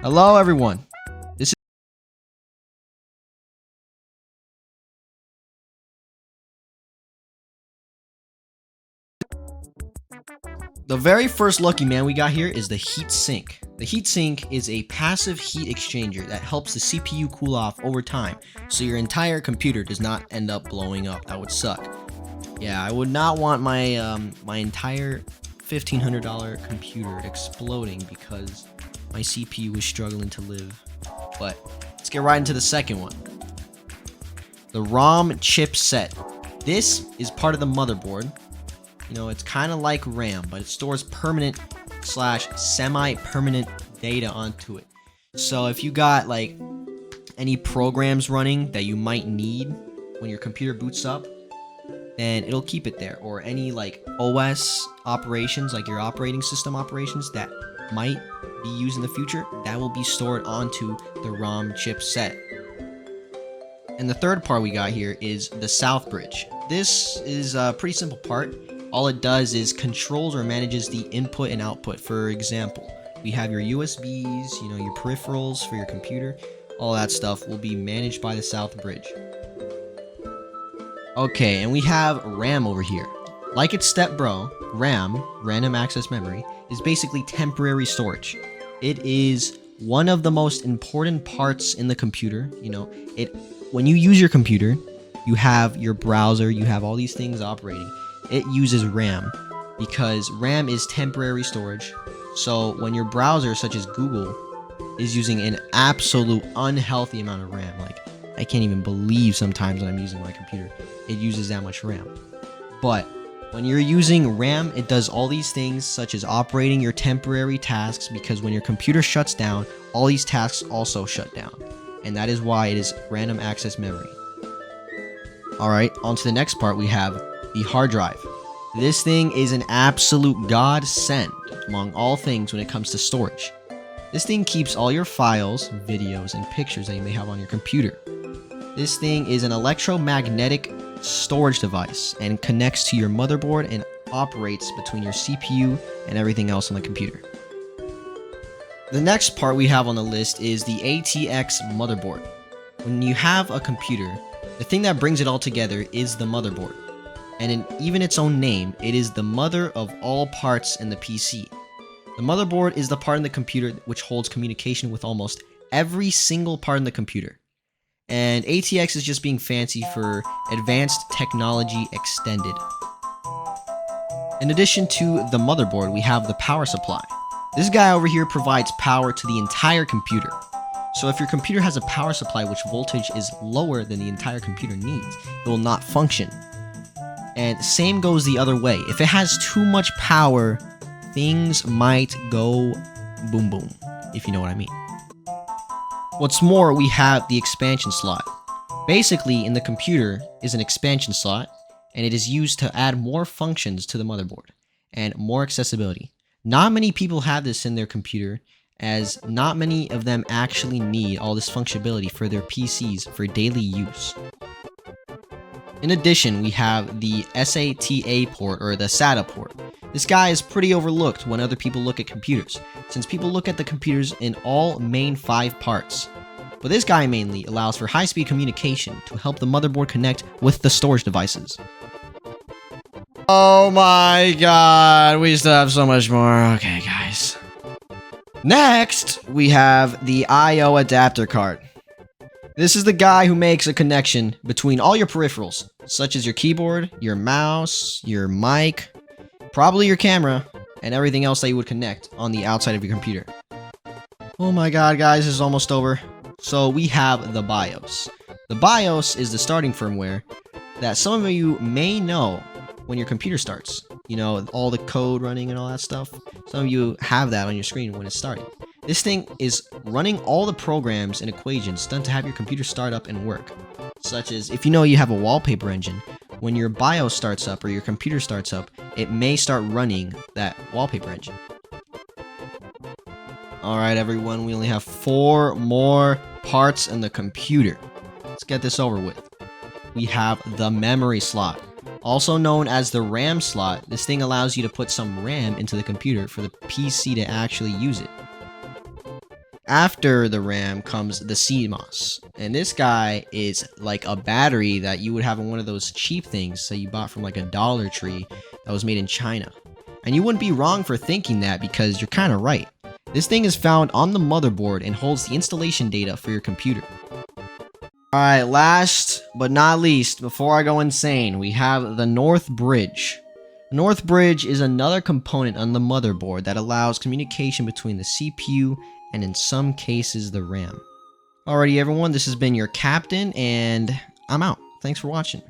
Hello, everyone. This is the very first lucky man we got here is the heat sink. The heat sink is a passive heat exchanger that helps the CPU cool off over time, so your entire computer does not end up blowing up. That would suck. Yeah, I would not want my entire $1,500 computer exploding because my CPU is struggling to live. But let's get right into the second one. The ROM chipset. This is part of the motherboard. You know, it's kind of like RAM, but it stores permanent slash semi-permanent data onto it. So if you got like any programs running that you might need when your computer boots up, then it'll keep it there. Or any like OS operations, like your operating system operations that might be used in the future, that will be stored onto the ROM chipset. And the third part we got here is the South Bridge. This is a pretty simple part. All it does is controls or manages the input and output. For example, we have your USBs, your peripherals for your computer. All that stuff will be managed by the South Bridge. Okay, and we have RAM over here. Like its stepbro, RAM, random access memory, is basically temporary storage. It is one of the most important parts in the computer. When you use your computer, you have your browser, you have all these things operating. It uses RAM because RAM is temporary storage. So when your browser, such as Google, is using an absolute unhealthy amount of RAM, like I can't even believe sometimes when I'm using my computer, it uses that much RAM. But when you're using RAM, it does all these things such as operating your temporary tasks, because when your computer shuts down, all these tasks also shut down. And that is why it is random access memory. Alright, on to the next part, we have the hard drive. This thing is an absolute godsend among all things when it comes to storage. This thing keeps all your files, videos, and pictures that you may have on your computer. This thing is an electromagnetic storage device and connects to your motherboard and operates between your CPU and everything else on the computer. The next part we have on the list is the ATX motherboard. When you have a computer, the thing that brings it all together is the motherboard. And in even its own name, it is the mother of all parts in the PC. The motherboard is the part in the computer which holds communication with almost every single part in the computer. And ATX is just being fancy for Advanced Technology Extended. In addition to the motherboard, we have the power supply. This guy over here provides power to the entire computer. So if your computer has a power supply which voltage is lower than the entire computer needs, it will not function. And same goes the other way. If it has too much power, things might go boom boom, if you know what I mean. What's more, we have the expansion slot. Basically, in the computer is an expansion slot, and it is used to add more functions to the motherboard and more accessibility. Not many people have this in their computer, as not many of them actually need all this functionality for their PCs for daily use. In addition, we have the SATA port, or the SATA port. This guy is pretty overlooked when other people look at computers, since people look at the computers in all main 5 parts. But this guy mainly allows for high-speed communication to help the motherboard connect with the storage devices. Oh my god, we still have so much more. Okay, guys. Next, we have the I/O adapter card. This is the guy who makes a connection between all your peripherals, such as your keyboard, your mouse, your mic, probably your camera, and everything else that you would connect on the outside of your computer. Oh my god, guys, this is almost over. So we have the BIOS. The BIOS is the starting firmware that some of you may know when your computer starts. All the code running and all that stuff. Some of you have that on your screen when it's starting. This thing is running all the programs and equations done to have your computer start up and work. Such as, if you have a wallpaper engine, when your BIOS starts up or your computer starts up, it may start running that wallpaper engine. Alright everyone, we only have 4 more parts in the computer. Let's get this over with. We have the memory slot. Also known as the RAM slot, this thing allows you to put some RAM into the computer for the PC to actually use it. After the RAM comes the CMOS, and this guy is like a battery that you would have in one of those cheap things that you bought from like a Dollar Tree that was made in China. And you wouldn't be wrong for thinking that, because you're kind of right. This thing is found on the motherboard and holds the installation data for your computer. Alright, last but not least, before I go insane, we have the North Bridge. The North Bridge is another component on the motherboard that allows communication between the CPU and in some cases the RAM. Alrighty everyone, this has been your captain, and I'm out. Thanks for watching.